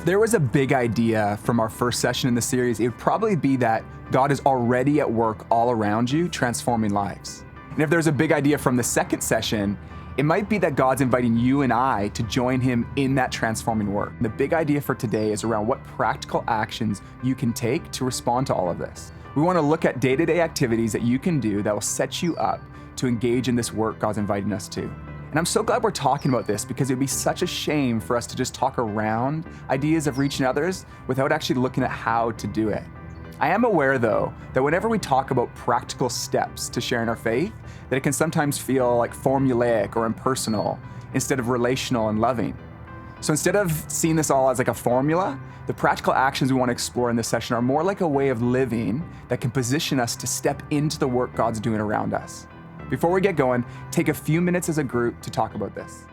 If there was a big idea from our first session in the series, it would probably be that God is already at work all around you, transforming lives. And if there's a big idea from the second session, it might be that God's inviting you and I to join him in that transforming work. The big idea for today is around what practical actions you can take to respond to all of this. We want to look at day-to-day activities that you can do that will set you up to engage in this work God's inviting us to. And I'm so glad we're talking about this because it would be such a shame for us to just talk around ideas of reaching others without actually looking at how to do it. I am aware, though, that whenever we talk about practical steps to sharing our faith, that it can sometimes feel like formulaic or impersonal instead of relational and loving. So instead of seeing this all as like a formula, the practical actions we want to explore in this session are more like a way of living that can position us to step into the work God's doing around us. Before we get going, take a few minutes as a group to talk about this.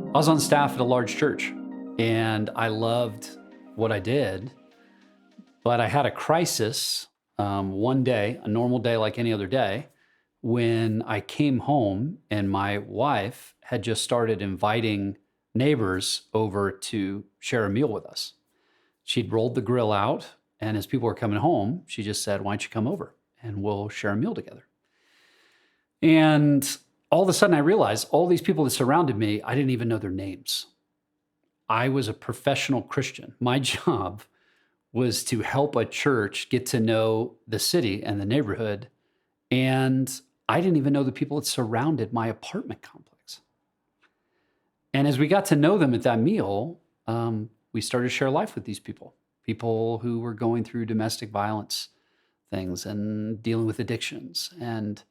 I was on staff at a large church and I loved what I did, but I had a crisis one day, a normal day like any other day, when I came home and my wife had just started inviting neighbors over to share a meal with us. She'd rolled the grill out, and as people were coming home, she just said, "Why don't you come over and we'll share a meal together?" And all of a sudden I realized all these people that surrounded me, I didn't even know their names. I was a professional Christian. My job was to help a church get to know the city and the neighborhood. And I didn't even know the people that surrounded my apartment complex. And as we got to know them at that meal, we started to share life with these people who were going through domestic violence things and dealing with addictions and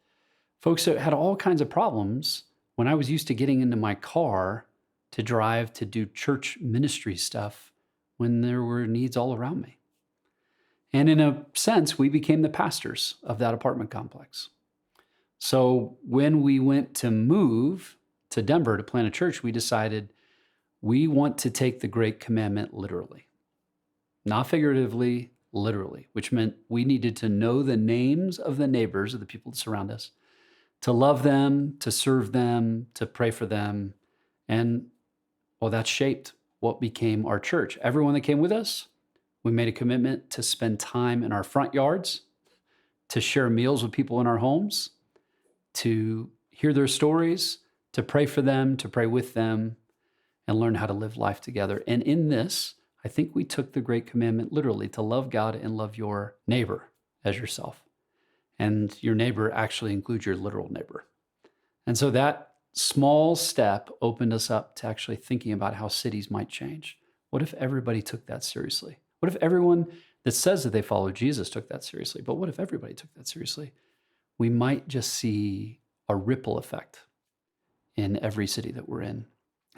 folks that had all kinds of problems when I was used to getting into my car to drive to do church ministry stuff when there were needs all around me. And in a sense, we became the pastors of that apartment complex. So when we went to move to Denver to plant a church, we decided we want to take the Great Commandment literally. Not figuratively, literally, which meant we needed to know the names of the neighbors, of the people that surround us, to love them, to serve them, to pray for them. And well, that shaped what became our church. Everyone that came with us, we made a commitment to spend time in our front yards, to share meals with people in our homes, to hear their stories, to pray for them, to pray with them, and learn how to live life together. And in this, I think we took the Great Commandment literally, to love God and love your neighbor as yourself. And your neighbor actually includes your literal neighbor. And so that small step opened us up to actually thinking about how cities might change. What if everybody took that seriously? What if everyone that says that they follow Jesus took that seriously? But what if everybody took that seriously? We might just see a ripple effect in every city that we're in.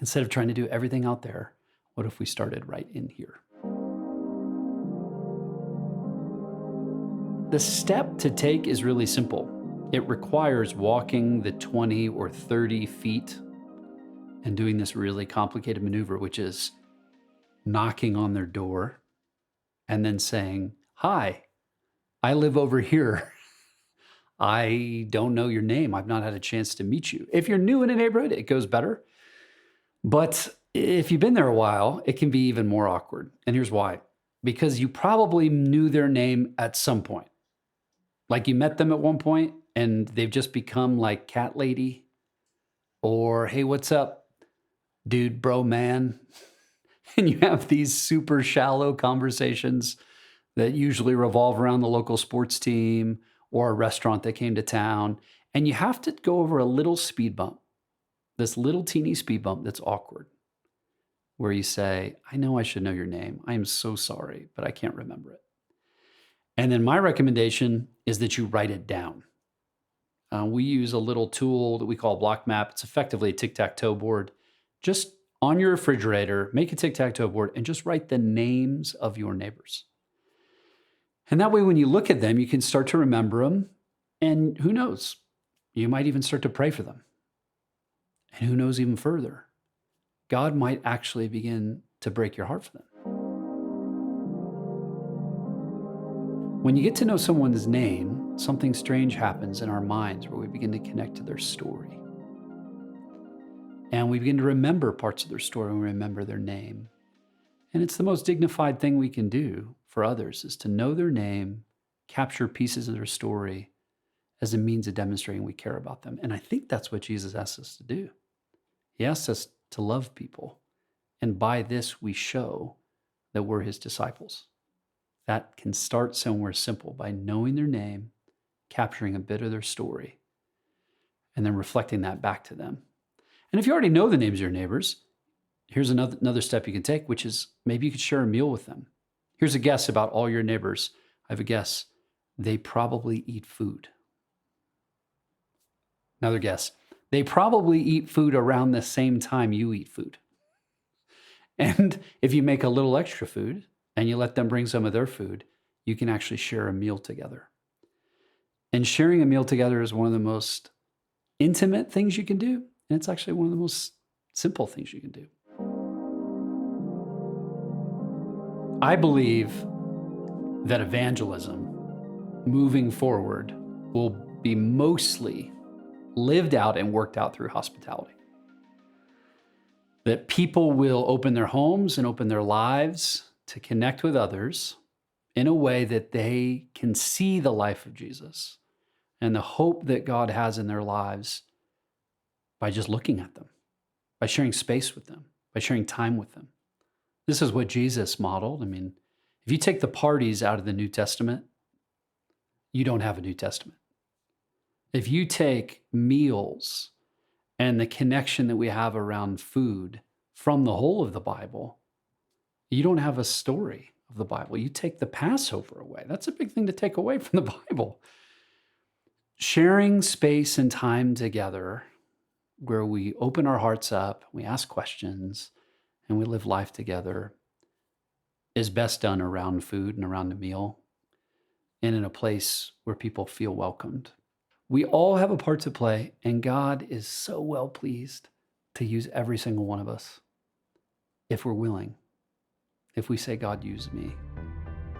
Instead of trying to do everything out there, what if we started right in here? The step to take is really simple. It requires walking the 20 or 30 feet and doing this really complicated maneuver, which is knocking on their door and then saying, "Hi, I live over here. I don't know your name. I've not had a chance to meet you." If you're new in a neighborhood, it goes better. But if you've been there a while, it can be even more awkward. And here's why. Because you probably knew their name at some point. Like you met them at one point and they've just become like cat lady or, "Hey, what's up, dude, bro, man?" And you have these super shallow conversations that usually revolve around the local sports team or a restaurant that came to town. And you have to go over a little speed bump, this little teeny speed bump that's awkward, where you say, "I know I should know your name. I am so sorry, but I can't remember it." And then my recommendation is that you write it down. We use a little tool that we call Block Map. It's effectively a tic-tac-toe board. Just on your refrigerator, make a tic-tac-toe board and just write the names of your neighbors. And that way, when you look at them, you can start to remember them. And who knows, You might even start to pray for them. And who knows even further, God might actually begin to break your heart for them. When you get to know someone's name, something strange happens in our minds where we begin to connect to their story. And we begin to remember parts of their story and remember their name. And it's the most dignified thing we can do for others, is to know their name, capture pieces of their story as a means of demonstrating we care about them. And I think that's what Jesus asks us to do. He asks us to love people. And by this, we show that we're his disciples. That can start somewhere simple, by knowing their name, capturing a bit of their story, and then reflecting that back to them. And if you already know the names of your neighbors, here's another step you can take, which is maybe you could share a meal with them. Here's a guess about all your neighbors. I have a guess. They probably eat food. Another guess. They probably eat food around the same time you eat food. And if you make a little extra food and you let them bring some of their food, you can actually share a meal together. And sharing a meal together is one of the most intimate things you can do. And it's actually one of the most simple things you can do. I believe that evangelism moving forward will be mostly lived out and worked out through hospitality. That people will open their homes and open their lives to connect with others in a way that they can see the life of Jesus and the hope that God has in their lives by just looking at them, by sharing space with them, by sharing time with them. This is what Jesus modeled. I mean, if you take the parties out of the New Testament, you don't have a New Testament. If you take meals and the connection that we have around food from the whole of the Bible, you don't have a story of the Bible. You take the Passover away. That's a big thing to take away from the Bible. Sharing space and time together where we open our hearts up, we ask questions, and we live life together is best done around food and around a meal and in a place where people feel welcomed. We all have a part to play, and God is so well pleased to use every single one of us if we're willing. If we say, God, use me,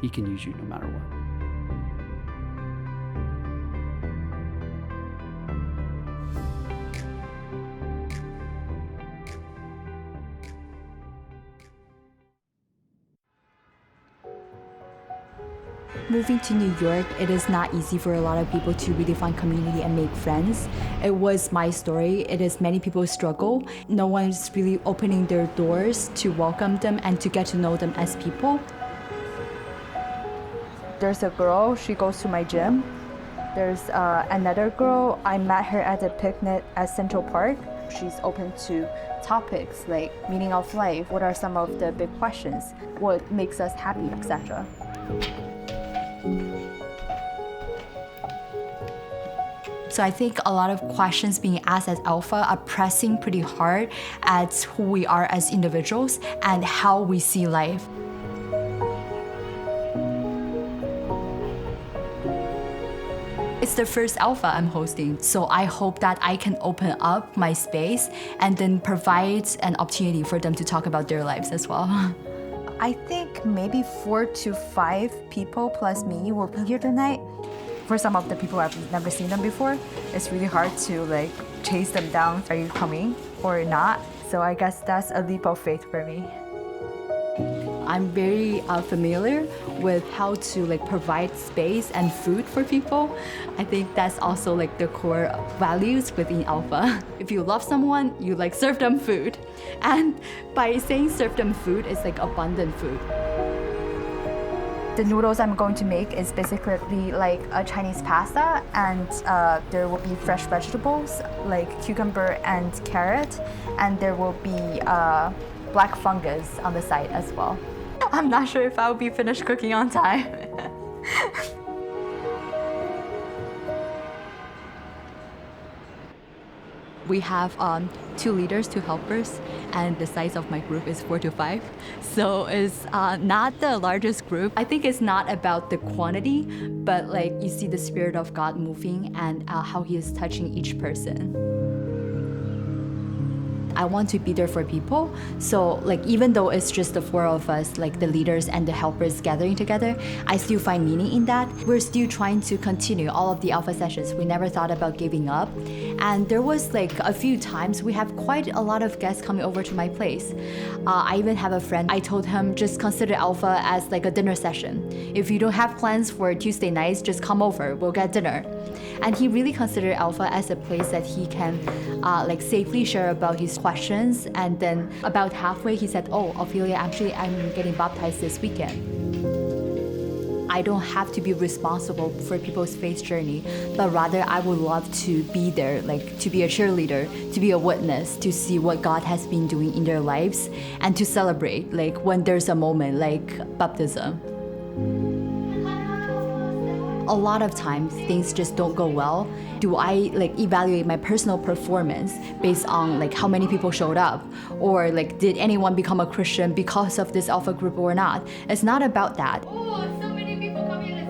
he can use you no matter what. Moving to New York, it is not easy for a lot of people to really find community and make friends. It was my story. It is many people's struggle. No one's really opening their doors to welcome them and to get to know them as people. There's a girl, she goes to my gym. There's another girl, I met her at a picnic at Central Park. She's open to topics like meaning of life, what are some of the big questions, what makes us happy, etc. So I think a lot of questions being asked as Alpha are pressing pretty hard at who we are as individuals and how we see life. It's the first Alpha I'm hosting, so I hope that I can open up my space and then provide an opportunity for them to talk about their lives as well. I think maybe 4 to 5 people plus me will be here tonight. For some of the people I've never seen them before, it's really hard to chase them down. Are you coming or not? So I guess that's a leap of faith for me. I'm very familiar with how to provide space and food for people. I think that's also the core values within Alpha. If you love someone, you serve them food. And by saying serve them food, it's abundant food. The noodles I'm going to make is basically like a Chinese pasta, and there will be fresh vegetables like cucumber and carrot, and there will be black fungus on the side as well. I'm not sure if I'll be finished cooking on time. We have 2 leaders, 2 helpers, and the size of my group is 4 to 5. So it's not the largest group. I think it's not about the quantity, but like you see the Spirit of God moving and how He is touching each person. I want to be there for people. So like even though it's just the 4 of us, like the leaders and the helpers gathering together, I still find meaning in that. We're still trying to continue all of the alpha sessions. We never thought about giving up. And there was like a few times we have quite a lot of guests coming over to my place. I even have a friend, I told him just consider alpha as like a dinner session. If you don't have plans for Tuesday nights, just come over, we'll get dinner. And he really considered alpha as a place that he can like safely share about his questions. And then about halfway he said, oh, Ophelia, actually I'm getting baptized this weekend. I don't have to be responsible for people's faith journey, but rather I would love to be there, like to be a cheerleader, to be a witness, to see what God has been doing in their lives, and to celebrate like when there's a moment like baptism. A lot of times things just don't go well. Do I like evaluate my personal performance based on like how many people showed up, or like did anyone become a Christian because of this alpha group or not? It's not about that.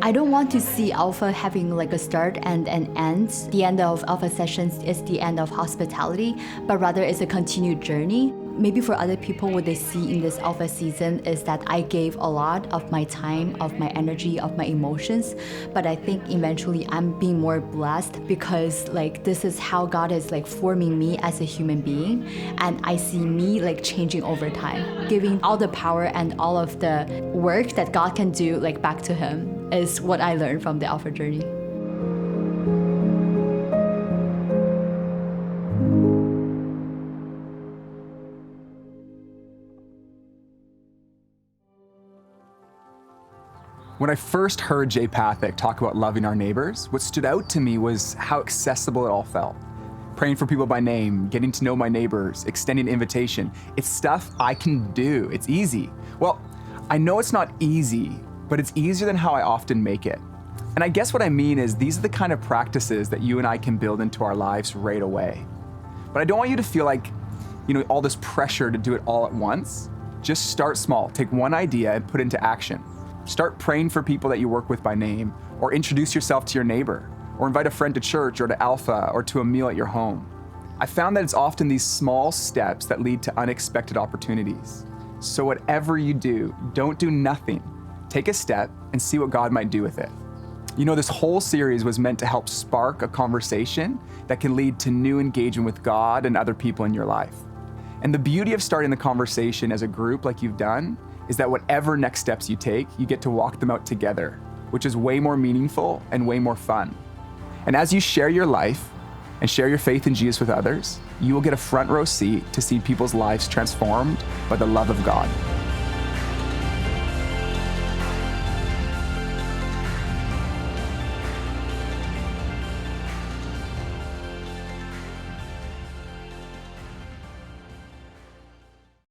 I don't want to see alpha having like a start and an end. The end of alpha sessions is the end of hospitality, but rather it's a continued journey. Maybe for other people, what they see in this alpha season is that I gave a lot of my time, of my energy, of my emotions, but I think eventually I'm being more blessed because like this is how God is like forming me as a human being, and I see me like changing over time. Giving all the power and all of the work that God can do like back to Him is what I learned from the alpha journey. When I first heard Jay Pathak talk about loving our neighbors, what stood out to me was how accessible it all felt. Praying for people by name, getting to know my neighbors, extending an invitation. It's stuff I can do. It's easy. Well, I know it's not easy, but it's easier than how I often make it. And I guess what I mean is these are the kind of practices that you and I can build into our lives right away. But I don't want you to feel like, all this pressure to do it all at once. Just start small. Take one idea and put it into action. Start praying for people that you work with by name, or introduce yourself to your neighbor, or invite a friend to church or to Alpha or to a meal at your home. I found that it's often these small steps that lead to unexpected opportunities. So whatever you do, don't do nothing. Take a step and see what God might do with it. This whole series was meant to help spark a conversation that can lead to new engagement with God and other people in your life. And the beauty of starting the conversation as a group like you've done is that whatever next steps you take, you get to walk them out together, which is way more meaningful and way more fun. And as you share your life and share your faith in Jesus with others, you will get a front row seat to see people's lives transformed by the love of God.